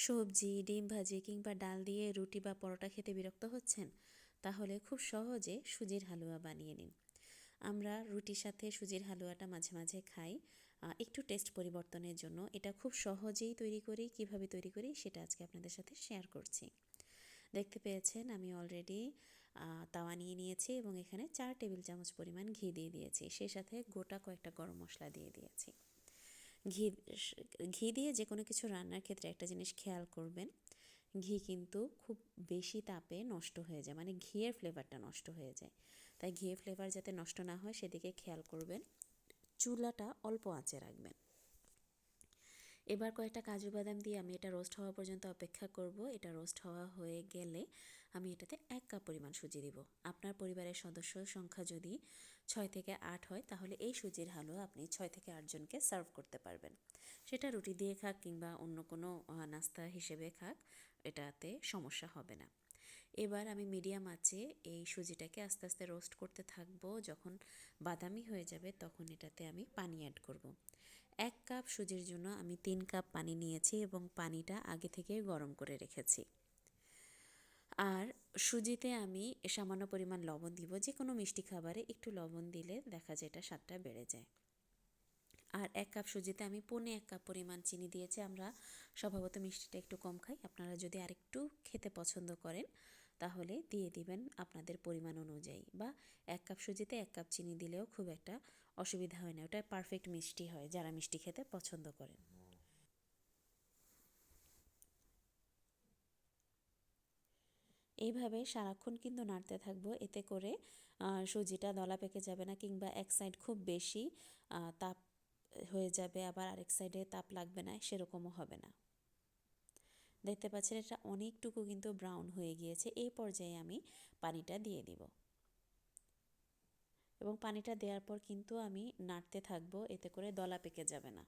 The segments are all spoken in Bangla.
সবজি, ডিম ভাজি কিংবা ডাল দিয়ে রুটি বা পরোটা খেতে বিরক্ত হচ্ছেন? তাহলে খুব সহজে সুজির হালুয়া বানিয়ে নিন। আমরা রুটির সাথে সুজির হালুয়াটা মাঝে মাঝে খাই একটু টেস্ট পরিবর্তনের জন্য। এটা খুব সহজেই তৈরি করি। কিভাবে তৈরি করি সেটা আজকে আপনাদের সাথে শেয়ার করছি। দেখতে পেয়েছেন আমি অলরেডি তাওয়া নিয়ে নিয়েছি এবং এখানে 4 টেবিল চামচ পরিমাণ ঘি দিয়ে দিয়েছি। সেই সাথে গোটা কয়েকটা গরম মশলা দিয়ে দিয়েছি। ঘি ঘি দিয়ে যে কোনো কিছু রান্নার ক্ষেত্রে একটা জিনিস খেয়াল করবেন, ঘি কিন্তু খুব বেশি তাপে নষ্ট হয়ে যায়, মানে ঘিয়ের ফ্লেভারটা নষ্ট হয়ে যায়। তাই ঘিয়ের ফ্লেভার যাতে নষ্ট না হয় সেদিকে খেয়াল করবেন। চুলাটা অল্প আঁচে রাখবেন। এবার কয়েকটা কাজু বাদাম দিয়ে আমি এটা রোস্ট হওয়া পর্যন্ত অপেক্ষা করব। এটা রোস্ট হওয়া হয়ে গেলে আমি এটাতে 1 কাপ পরিমাণ সুজি দিব। আপনার পরিবারের সদস্য সংখ্যা যদি 6 থেকে 8 হয় তাহলে এই সুজির হালুয়া আপনি 6 থেকে 8 জনকে সার্ভ করতে পারবেন। সেটা রুটি দিয়ে খাক কিংবা অন্য কোনো নাস্তা হিসেবে খাক, এটাতে সমস্যা হবে না। এবার আমি মিডিয়াম আঁচে এই সুজিটাকে আস্তে আস্তে রোস্ট করতে থাকবো। যখন বাদামি হয়ে যাবে তখন এটাতে আমি পানি অ্যাড করব। 1 কাপ সুজির জন্য আমি 3 কাপ পানি নিয়েছি এবং পানিটা আগে থেকে গরম করে রেখেছি। আর সুজিতে আমি সামান্য পরিমাণ লবণ দিব। যে কোনো মিষ্টি খাবারে একটু লবণ দিলে দেখা যায় এটা স্বাদটা বেড়ে যায়। আর 1 কাপ সুজিতে আমি 1.25 কাপ পরিমাণ চিনি দিয়েছি। আমরা স্বভাবত মিষ্টিটা একটু কম খাই। আপনারা যদি আরেকটু খেতে পছন্দ করেন তাহলে দিয়ে দিবেন আপনাদের পরিমাণ অনুযায়ী, বা 1 কাপ সুজিতে 1 কাপ চিনি দিলেও খুব একটা অসুবিধা হয় না। ওটা পারফেক্ট মিষ্টি হয় যারা মিষ্টি খেতে পছন্দ করেন। এইভাবে সারাক্ষণ কিন্তু নাড়তে থাকবো, এতে করে সুজিটা দলা পেকে যাবে না কিংবা এক সাইড খুব বেশি তাপ হয়ে যাবে, আবার আরেক সাইডে তাপ লাগবে না, সেরকমও হবে না। দেখতে পাচ্ছেন এটা অনেকটুকু কিন্তু ব্রাউন হয়ে গিয়েছে। এই পর্যায়ে আমি পানিটা দিয়ে দিব এবং পানিটা দেওয়ার পর কিন্তু আমি নাড়তে থাকবো, এতে করে দলা পেকে যাবে না।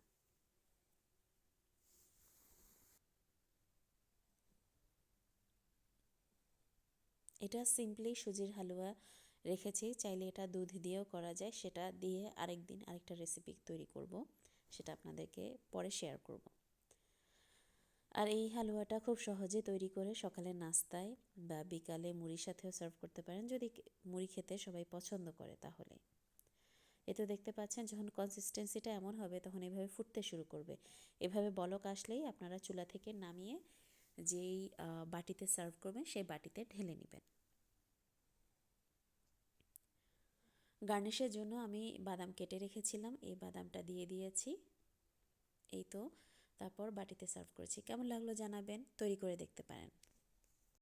এটা সিম্পলি সুজির হালুয়া রেখেছি, চাইলে এটা দুধ দিয়েও করা যায়। সেটা দিয়ে আরেকদিন আরেকটা রেসিপি তৈরি করব, সেটা আপনাদেরকে পরে শেয়ার করব। আর এই হালুয়াটা খুব সহজে তৈরি করে সকালের নাস্তায় বা বিকালে মুড়ির সাথেও সার্ভ করতে পারেন, যদি মুড়ি খেতে সবাই পছন্দ করে তাহলে। এতে দেখতে পাচ্ছেন যখন কনসিস্টেন্সিটা এমন হবে তখন এভাবে ফুটতে শুরু করবে। এভাবে বলক আসলেই আপনারা চুলা থেকে নামিয়ে যেই বাটিতে সার্ভ করবেন সেই বাটিতে ঢেলে নেবেন। গার্নিশের জন্য আমি বাদাম কেটে রেখেছিলাম, এই বাদামটা দিয়ে দিয়েছি। এই তো, তারপর বাটিতে সার্ভ করেছি। কেমন লাগলো জানাবেন, তৈরি করে দেখতে পারেন।